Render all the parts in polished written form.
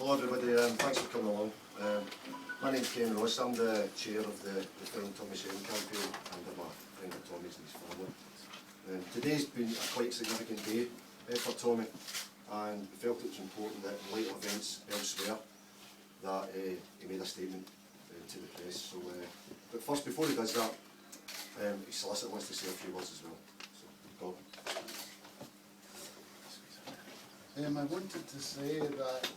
Hello everybody, thanks for coming along. My name's Ken Ross, I'm the chair of the Film Tommy Sheridan campaign, and I'm a friend of Tommy's and his family. Today's been a quite significant day for Tommy, and we felt it was important that in light of events elsewhere that he made a statement to the press. So, but first, before he does that, his solicitor wants to say a few words as well. So, go. I wanted to say that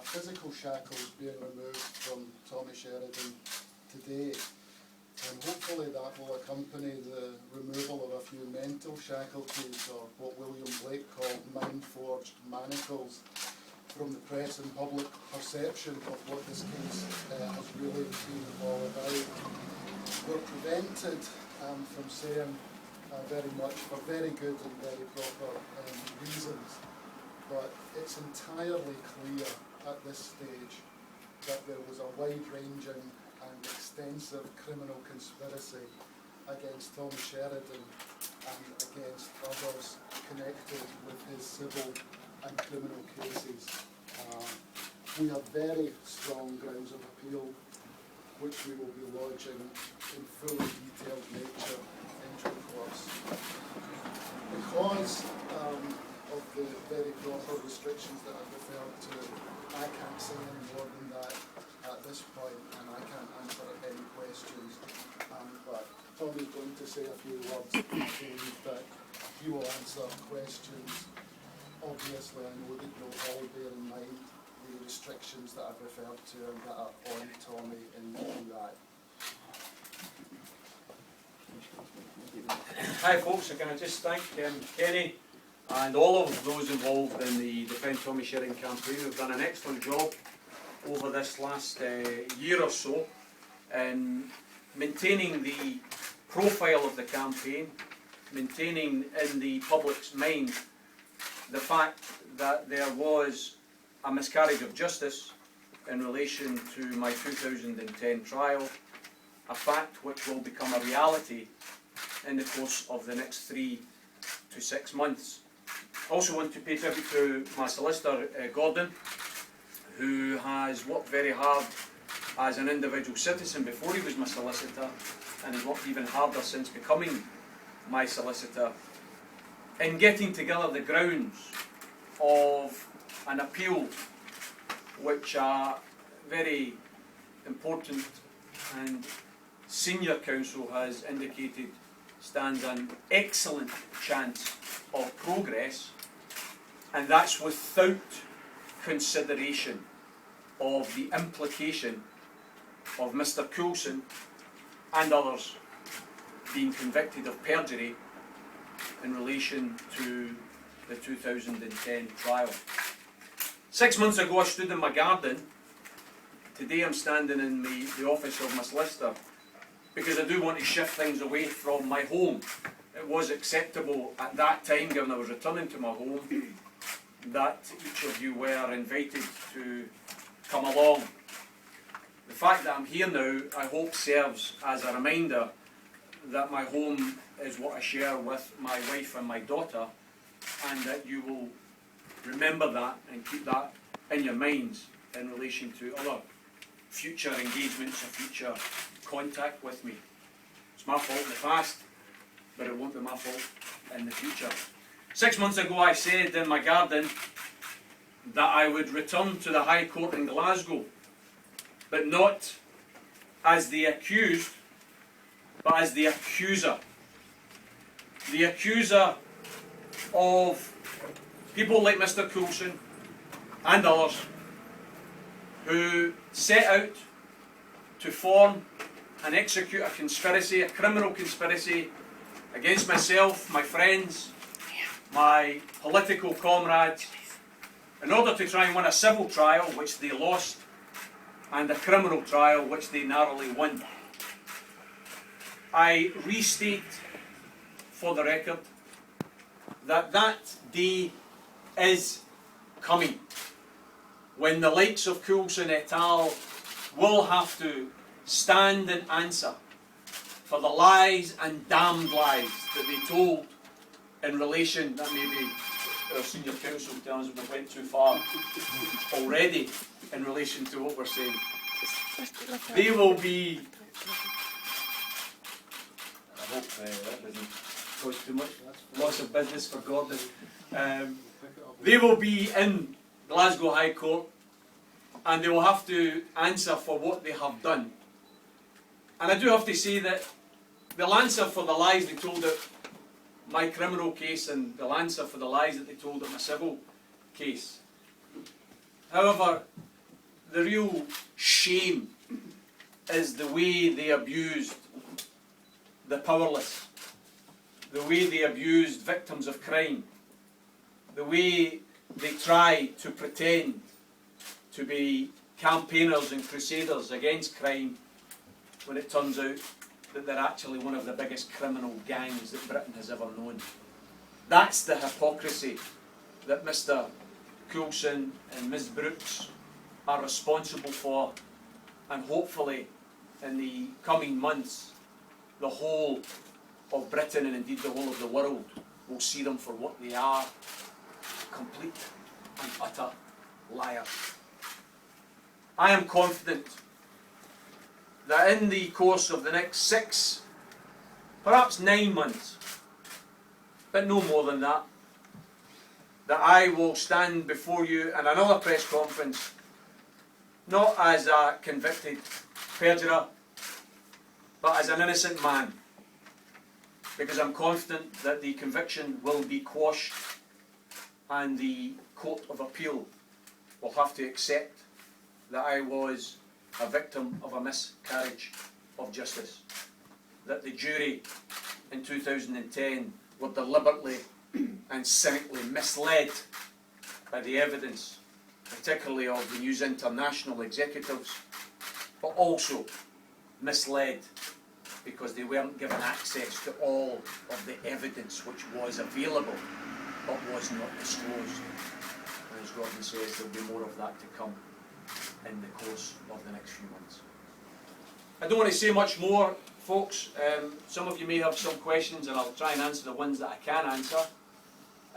physical shackles being removed from Tommy Sheridan today, and hopefully that will accompany the removal of a few mental shackles, or what William Blake called mind-forged manacles, from the press and public perception of what this case has really been all about. We're prevented from saying very much for very good and very proper reasons. But it's entirely clear at this stage that there was a wide-ranging and extensive criminal conspiracy against Tommy Sheridan and against others connected with his civil and criminal cases. We have very strong grounds of appeal, which we will be lodging in fully detailed nature in due course. Because of the very proper restrictions that I've referred to, I can't say any more than that at this point, and I can't answer any questions. But Tommy's going to say a few words. I believe that he will answer questions. Obviously, I know that you'll all bear in mind the restrictions that I've referred to and that are on Tommy in that. Hi folks, can I just thank Kenny and all of those involved in the Defend Tommy Sheridan campaign who've done an excellent job over this last year or so in maintaining the profile of the campaign, maintaining in the public's mind the fact that there was a miscarriage of justice in relation to my 2010 trial, a fact which will become a reality in the course of the next 3 to 6 months. I also want to pay tribute to my solicitor, Gordon, who has worked very hard as an individual citizen before he was my solicitor, and has worked even harder since becoming my solicitor, in getting together the grounds of an appeal which are very important and senior counsel has indicated stands an excellent chance of progress, and that's without consideration of the implication of Mr. Coulson and others being convicted of perjury in relation to the 2010 trial. 6 months ago I stood in my garden. Today I'm standing in the office of my solicitor, because I do want to shift things away from my home. It was acceptable at that time, given I was returning to my home, that each of you were invited to come along. The fact that I'm here now, I hope, serves as a reminder that my home is what I share with my wife and my daughter, and that you will remember that and keep that in your minds in relation to other future engagements or future contact with me. It's my fault in the past, but it won't be my fault in the future. 6 months ago I said in my garden that I would return to the High Court in Glasgow, but not as the accused, but as the accuser. The accuser of people like Mr. Coulson and others who set out to form and execute a conspiracy, a criminal conspiracy, against myself, my friends, my political comrades, in order to try and win a civil trial which they lost, and a criminal trial which they narrowly won. I restate for the record that that day is coming, when the likes of Coulson et al. Will have to stand and answer for the lies and damned lies that they told in relation, that may be our senior counsel telling us we went too far already in relation to what we're saying. They will be, I hope that doesn't cause too much loss of business for Gordon. They will be in Glasgow High Court and they will have to answer for what they have done. And I do have to say that they'll answer for the lies they told at my criminal case and they'll answer for the lies that they told at my civil case. However, the real shame is the way they abused the powerless, the way they abused victims of crime, the way they try to pretend to be campaigners and crusaders against crime when it turns out that they're actually one of the biggest criminal gangs that Britain has ever known. That's the hypocrisy that Mr. Coulson and Ms. Brooks are responsible for, and hopefully in the coming months the whole of Britain and indeed the whole of the world will see them for what they are, complete and utter liars. I am confident that in the course of the next 6, perhaps 9 months, but no more than that, that I will stand before you in another press conference, not as a convicted perjurer, but as an innocent man, because I'm confident that the conviction will be quashed and the Court of Appeal will have to accept that I was a victim of a miscarriage of justice, that the jury in 2010 were deliberately and cynically misled by the evidence, particularly of the News International executives, but also misled because they weren't given access to all of the evidence which was available but was not disclosed. And as Gordon says, there will be more of that to come in the course of the next few months. I don't want to say much more, folks. Some of you may have some questions and I'll try and answer the ones that I can answer.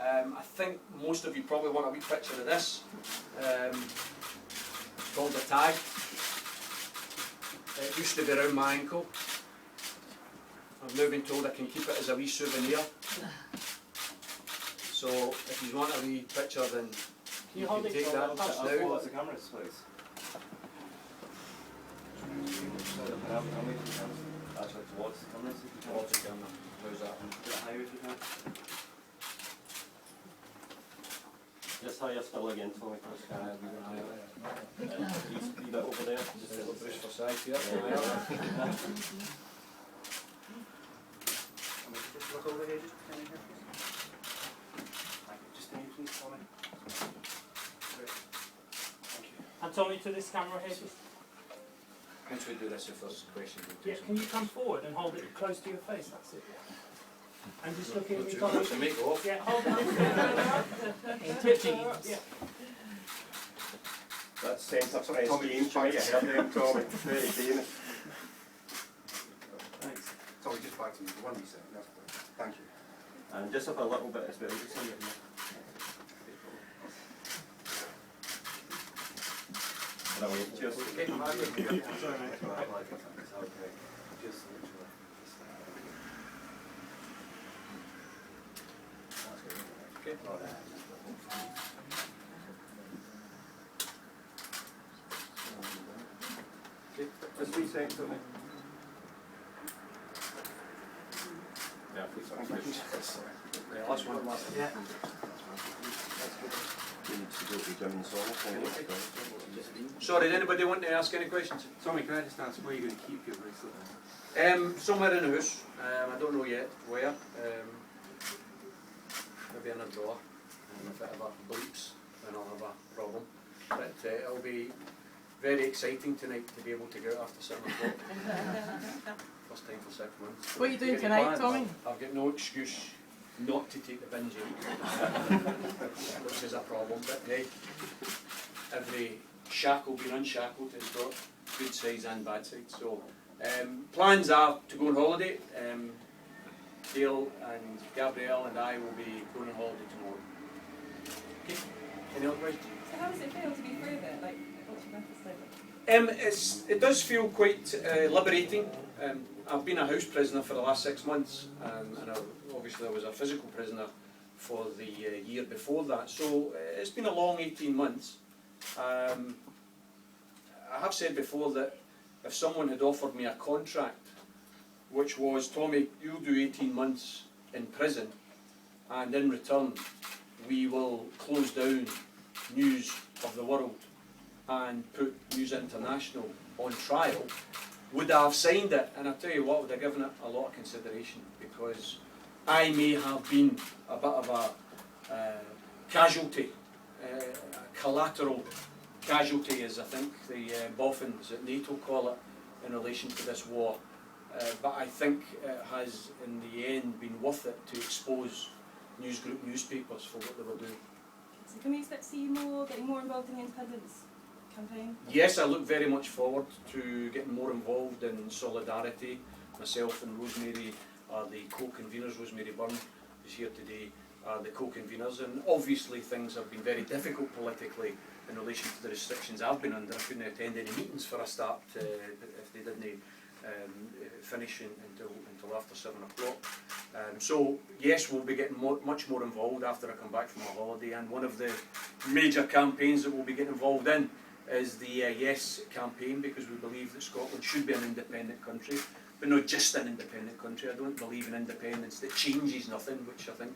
I think most of you probably want a wee picture of this. Called a tag. It used to be around my ankle. I've now been told I can keep it as a wee souvenir. So if you want a wee picture, then you can take that just now. The cameras, please. Actually, towards the cameras. Towards the camera. How's that? Get it higher if you can. Just higher still again, Tommy. Leave it over there. Just a little boost for size here. Look over here, just can you hear please? Just can you please, Tommy? Thank you. And Tommy, to this camera here, just, Once we do this, if there's questions, we'll yeah, take can you come forward and hold it close to your face? That's it. And just look at me, some. Tommy. To make off. Yeah, hold it. Tip jeans. Yeah. That's sense of space game, try to help them, Tommy. Very keen. Thanks. Tommy, just back to me for 1 second. Thank you. And just have a little bit as well, just on your Cheers. Okay. Sorry, mate. Okay. Okay. Just 3 seconds, Tommy. Yeah, please. Thank you. Yeah, last one. Yeah. Sorry, did anybody want to ask any questions? Tommy, can I just ask where you're going to keep your bracelet? Somewhere in the house. I don't know yet where. Maybe in a drawer. If it ever bleeps, then I'll have a problem. But it'll be very exciting tonight to be able to go out after 7 o'clock. First time for 6 months. What are you doing Any tonight, plans? Tommy? I've got no excuse not to take the binge which is a problem. But hey, every shackle being unshackled has got good sides and bad sides. So plans are to go on holiday. Dale and Gabrielle and I will be going on holiday tomorrow. Okay. Any other questions? So how does it feel to be free of it? Like, what's your mental state? It does feel quite liberating. I've been a house prisoner for the last 6 months, and obviously I was a physical prisoner for the year before that. So it's been a long 18 months. I have said before that if someone had offered me a contract which was, Tommy, you'll do 18 months in prison, and in return we will close down News of the World and put News International on trial, would I have signed it? And I'll tell you what, would have given it a lot of consideration, because I may have been a bit of a casualty, a collateral casualty, as I think the boffins at NATO call it, in relation to this war. But I think it has, in the end, been worth it to expose newsgroup newspapers for what they were doing. So can we expect to see you getting more involved in the independence campaign? Yes, I look very much forward to getting more involved in Solidarity. Myself and Rosemary are the co-conveners. Rosemary Byrne, who's here today, are the co-conveners, and obviously things have been very difficult politically in relation to the restrictions I've been under. I couldn't attend any meetings for a start if they didn't finish until after 7 o'clock. So yes, we'll be getting much more involved after I come back from my holiday, and one of the major campaigns that we'll be getting involved in is the Yes campaign, because we believe that Scotland should be an independent country, but not just an independent country. I don't believe in independence that changes nothing, which I think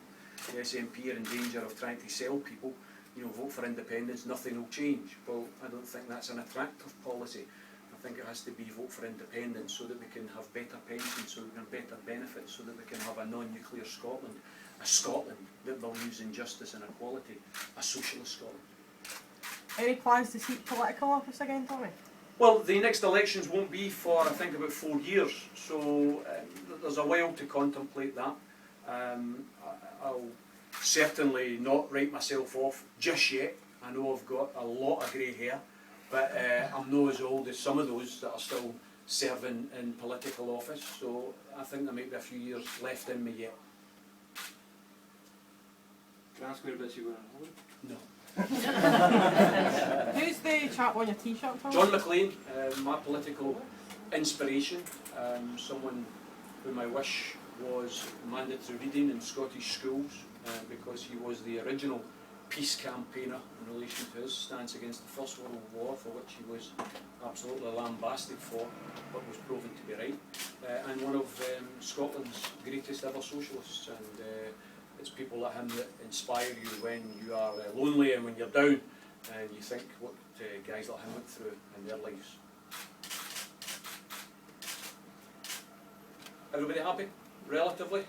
the SNP are in danger of trying to sell people. You know, vote for independence, nothing will change. Well, I don't think that's an attractive policy. I think it has to be vote for independence so that we can have better pensions, so we can have better benefits, so that we can have a non-nuclear Scotland, a Scotland that believes in justice and equality, a socialist Scotland. Any plans to seek political office again, Tommy? Well, the next elections won't be for, I think, about 4 years, so there's a while to contemplate that. I'll certainly not write myself off just yet. I know I've got a lot of grey hair, but I'm not as old as some of those that are still serving in political office, so I think there might be a few years left in me yet. Can I ask whereabouts you were on holiday? No. Who's the chap on your t-shirt, Tommy? John McLean, my political inspiration, someone whom I wish was mandatory reading in Scottish schools, because he was the original peace campaigner in relation to his stance against the First World War, for which he was absolutely lambasted for, but was proven to be right, and one of Scotland's greatest ever socialists. And it's people like him that inspire you when you are lonely and when you're down, and you think what guys like him went through in their lives. Everybody happy? Relatively?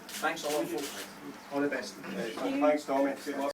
Thanks a lot, folks. All the best. Thanks, Tommy. Good luck.